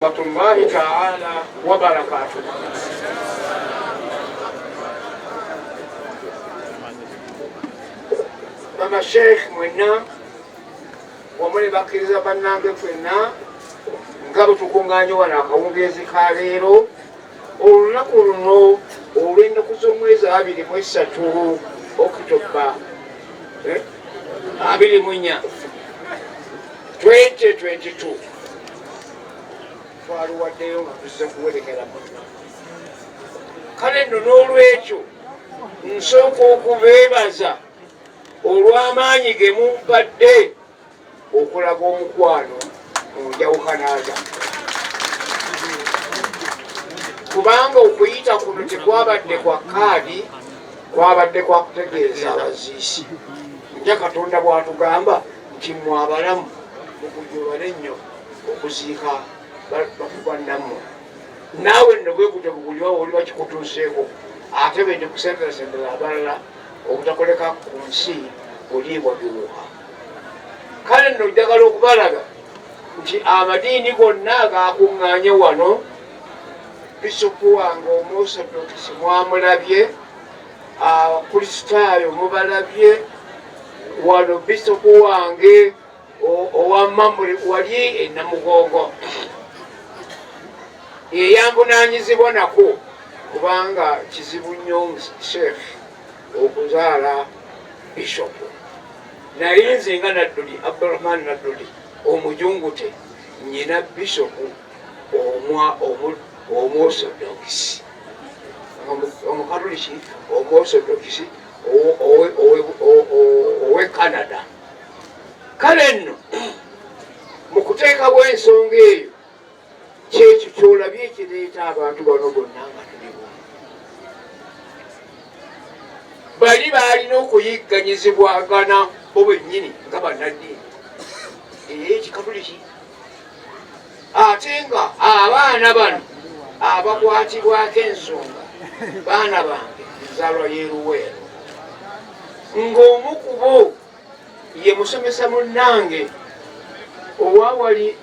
الله تعالى وبركاته. Mama Sheikh mwenna wamuli bakkiriza bannange fenna nga bwe tukunganye wano akawungeezi ka leero olunaku luno olw'ennaku z'omwezi 23 Okitoba 24 2022 twaluwaddeyo nga tuzze kuwerekera munna. Kale nno n'olwekyo nsooka okubeebaza olw'amaanyi ge mumpadde okulaga omukwano mu njawukanaaza, kubanga okuyita kuno tekwabadde kwa kaadi, kwabadde kwa kutegeeza abaziisi. Nja Katonda bw'atugamba nti mmwe abalamu mukujjubale nnyo okuziika bakubanammwe. Naawe nno bwe gute buguliwawo oli bakikutuuseeko ate bende kusembera abalala obutakoleka ku nsi oliibwa biwuka. Kale nno njagala okubalaga nti amadiini gonna agakuŋŋaanye wano, Bisupu wange Omusorokisi mwamulabye, Abakristaayo mubalabye wano, Bisupu wange owamamuli wali e Namugongo yeyambunaanyizibwa nako, kubanga kizibu nnyo Sheikh okuzaala Bishopu. Naye nze nga Nadduli, Abdurrahman Nadduli omujungute, nyina Bishopu Omusorokisi, Omukatoliki Omusorokisi owe Canada. Kale nno mu kuteekawo ensonga eyo kyekyo kyolabye ekireeta abantu bano bonna nga tuli bumu. Bali baalina okuyigganyizibwagana bo bennyini nga bannaddiini ey'Ekikatoliki, ate nga abaana bano abakwatibwako ensonga baana bange nzaalwa y'eruweero, ng'omu ku bo ye musomesa munnange owawali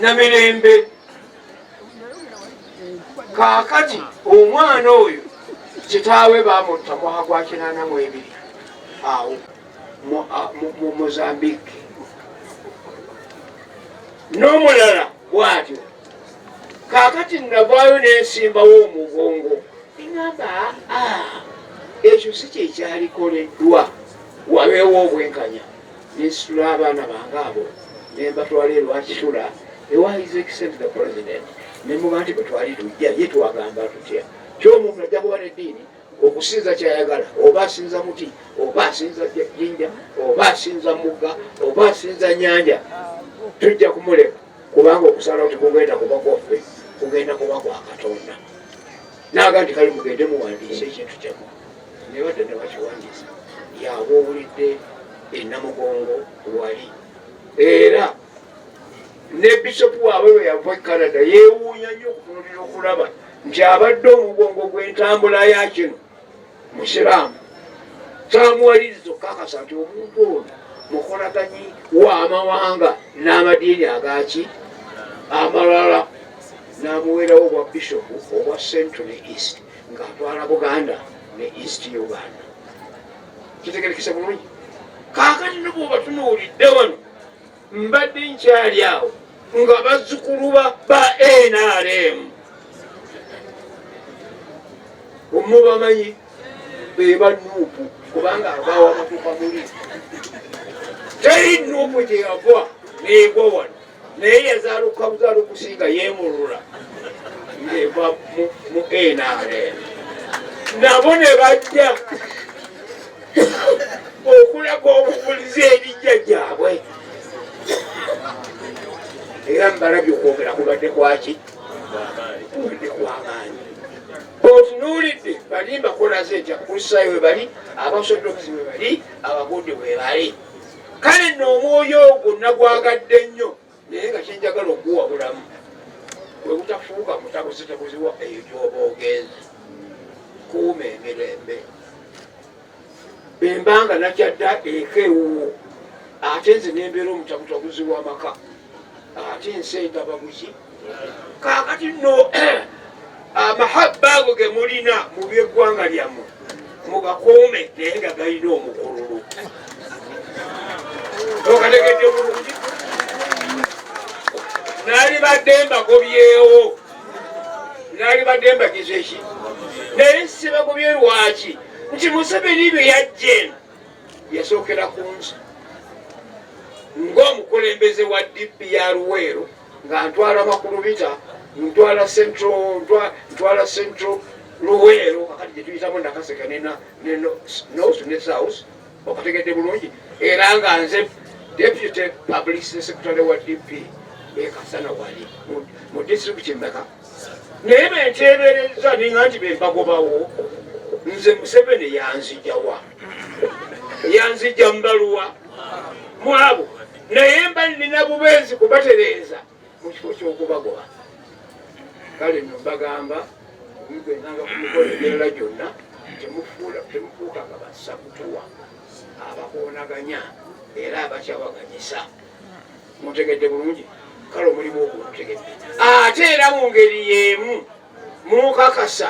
Namirembe. Kaakati omwana oyo kitaawe bamutta mwaka gwa 82 awo mu Mozambique, n'omulala bw'atyo. Kaakati navaayo n'ensimbawo omugongo, ngamba ekyo si kyekyalikoleddwa, wabeewo obwenkanya. Nesitula abaana bange abo nembatwala erwakitula ewa His Excellency the President, nemuga nti bwe twali tujja ye twagamba tutya. Ky'omuntu ajja kuba n'eddiini okusinza kyayagala, oba asinza muti, oba asinza jjinja, oba asinza mugga, oba asinza nnyanja, tujja kumuleka, kubanga okusalawo tekugenda kuba kwaffe, kugenda kuba kwa Katonda. Naaga nti kale mugende muwandiise ekintu kyamu, nebadde ne bakiwandiisa, yaaba owulidde e Namugongo wali. Era ne Bisupu waabwe bwe yava e Canada yeewuunya nnyo okutunulira okulaba nti abadde omugongo gw'entambula ya kino Musiraamu, kyamuwaliriza okukakasa nti omuntu ono mukolaganyi w'amawanga n'amadiini agaki amalala, n'amuweerawo obwa Bishopu obwa Central ne East, ng'atwala Buganda ne East Uganda. Kitegerekese bulungi. Kaakati ne bw'oba tunuulidde wano, mbadde nkyali awo nga bazzukulu ba NRM omubamanyi be banuupu, kubanga abaawo amatuuka muli. Teri nuupu gyeyava neegwa wano, naye yazaaluka buzaala okusinga yeemulula ng'eva mu NRM. Nabo ne bajja okulaga obufulizi erinnya gyabwe. Era mbalabye okwogera kubadde kwaki? Kubadde kw'amaanyi. Otunuulidde bali mbakolaze etya, Abakristaayo we bali, Abasorokisi we bali, Abagundi we bali. Kale nno omwoyo ogwo nagwagadde nnyo, naye nga kyenjagala okuwabulamu bwe butafuuka mutabuziwa eyo gy'oba ogenze. Kuuma emirembe. Bembanga nakyadda eka ewuwo, ate nze nembeera omutabutabuzi w'amaka. ate ensi endaba muki kakati nno amahabba ago ge mulina mu byeggwanga lyammwe mugakuume naye nga galina omukululu okategedde bulungi naali badde mbagobyewo naali badde mbagize eki naye sibagobye lwaki nti Museveni bye yajja eno yasookera ku nsi ng'omukulembeze wa DP ya Luweero nga ntwala makulu bita ntwala central Luweero kakati gye tuyitamu Nakaseke ne North ne South okategedde bulungi era nga nze Deputy Publicity Secretary wa DP ekasana wali mu district emeka naye benteebereza ninga nti bembagobawo nze Museveni yanzijja mbaluwa mwabo naye mba nina bubenzi kubatereeza mu kifo ky'okubagoba kale nno mbagamba mugenzanga ku mikolo emirala gyonna temufuuka nga basakutuwa abakoonaganya era abakyawaganyisa mutegedde bulungi kale omulimu ogwo mutegedde ate era mu ngeri y'emu mukakasa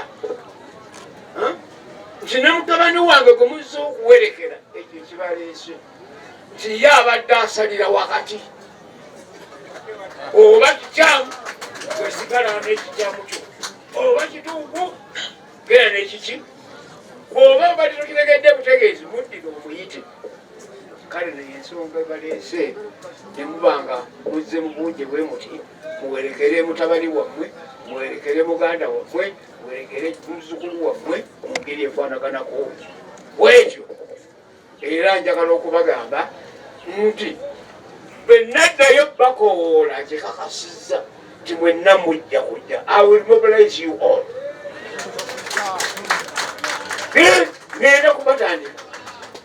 nti ne mutabani wange gwe muzza okuwerekera ekyo ekibaleese nti ye abadde asalira wakati oba kikyamu wesigala n'ekikyamu kyo oba kituuku gera n'ekiki bw'oba bali tokitegedde butegeezi muddire omuyite kale naye ensonga baleese ne mubanga muzze mu bungi bwe muti muwerekere mutabani wammwe muwerekere muganda wammwe muwerekere muzzukulu wammwe mu ngeri efaanaganako bwekyo era njagala okubagamba nti bwe naddayo bakowoola kyekakasizza nti mwenna mujja kujja I will mobilize you all ngenda kubatandika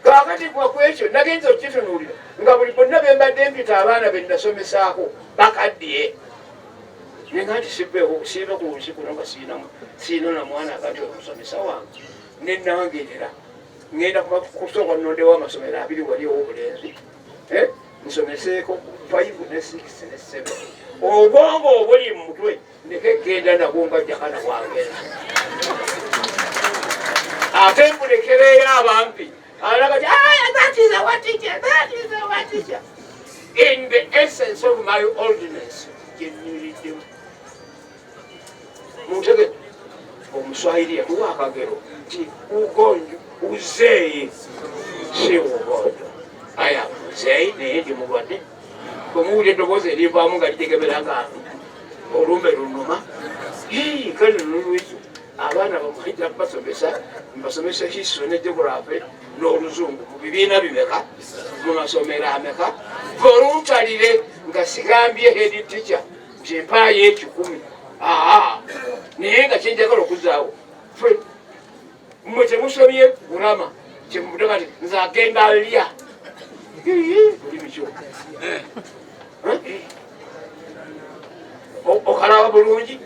kakati kwakwekyo nagenza okukitunuulira nga buli bonna bembadde mpita abaana be nasomesaako bakaddiye nenga nti sive ku nsi kuno nga siina na mwana akati omusomesa wange nenangerera ngenda kusooka nnondewo amasomero 2 wali ow'obulenzi nsomeseeko 5 ne 6 ne 7 obwongo obuli mu mutwe ndeke genda nagwo nga jakana wangera ate mbulekereyo abampi alagati that is our teacher in the essence of my ordinance genyuliddemu mutegedde omuswahili yamuwa akagero nti ugonjo uzeeyi si ugonjo aya muzeeyi naye ndi mulwadde omuwulira eddoboozi erivaamu nga litegeberanga olumbe lunuma kale nolwekyo abaana bamwanja mbasomesa history ne geography n'oluzungu mu bibiina bimeka mu masomero ameka voluntarire nga sigambye head teacher nti empaayo 10 naye nga kyenjagala okuzaawo mmwe temusomye gurama kyemutaka ti nze agenda alya olimi kyo okalaba bulungi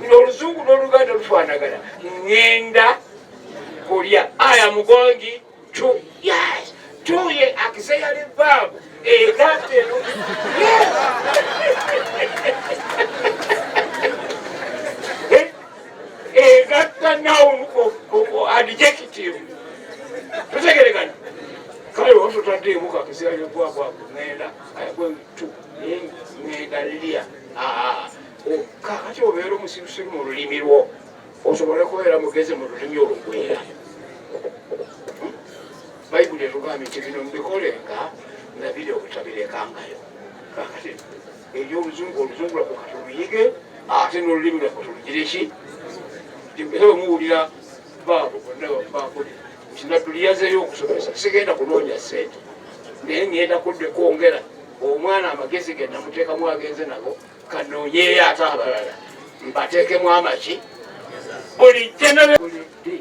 n'oluzungu n'oluganda lufaanagana ngenda kulya aya mugongi tuye akiseyali baabu egatteno egatta noun adjective tutegeregana kale wasotaddeemu kakiseyali baabu ngenda ngenda lya kakati obeera omusirusiru mu lulimi lwo osobole kubeera mugezi mu lulimi olugwera bayibuli etugambye nti bino mbikolenga nabiri obutabirekangayo kakati eryoluzungu lwako katuluyige ate n'olulimi lwako tulugireki era wemuwulira baabo bonna bambuli nti Nadduli yazeeyo okusomesa sigenda kunoonya ssente naye ngenda kwongera omwana amagezi ge namuteekamu agenze nago kanonyeeyo ate abalala mbateekemu amaki bulijjo nabulidde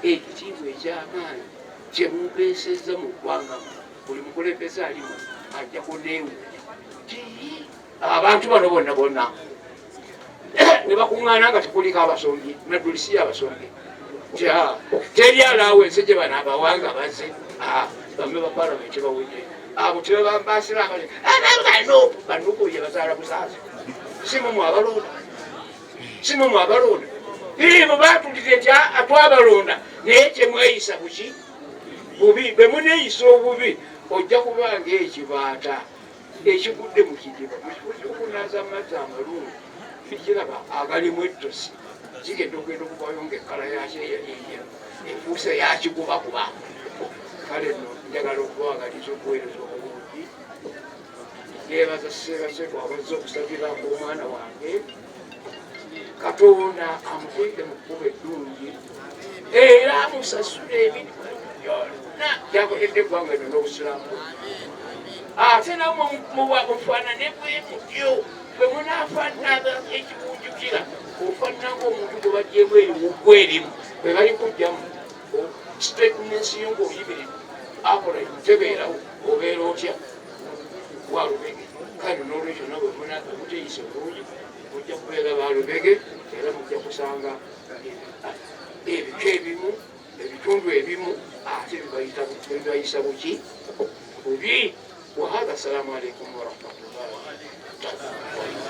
ekitiibwa ekyamaanyi kyemumpeesezza mu ggwanga buli mukulembeze alimu ajja kuneewunya abantu bano bonna bonna ne bakuŋŋaana nga tekuliko abasombi Nadduli si abasombi teri alaawo ensi gye bano abawanga bazze bamme ba palamenti bawedde abo tebambasira abali banuko ye bazaala buzazi simumu abalonda imo batulire nti atwabalonda naye kyemweyisa buki bubi bwe muneeyisa obubi ojja kubanga ekibaata ekigudde mu kidiba okunaza amazzi amalungi kiraba agalimu ettosi kigenda okugenda okuvayo ngaekkala yakyo eyaliya efuuse yakigubakuba kale no njagala okubawagaliza okuweereza obulungi nebaza sebasekwa abazza okusabirako omwana wange Katonda amuteeke mu kkubo eddungi era amusasule emirimu gyonna gyakoledde eggwanga lino n'obusiraamu ate namwe mufaanane bwe mutyo bwe munaafaananga ekibunjukira ofaanana ng'omuntu gwe bagyemu eriwuggu erimu bwe bali kujjamu statements yo ng'oyibirimu akola tebeerawo obeera otya walubege kale n'olwekyo nabwe muteeyisa obulungi mujja kubeera balubege era mujja kusanga ebika ebimu ebitundu ebimu ate bibayisa buki bubi. Wahadha, assalamu alaikum warahmatullahi wabarakatuh.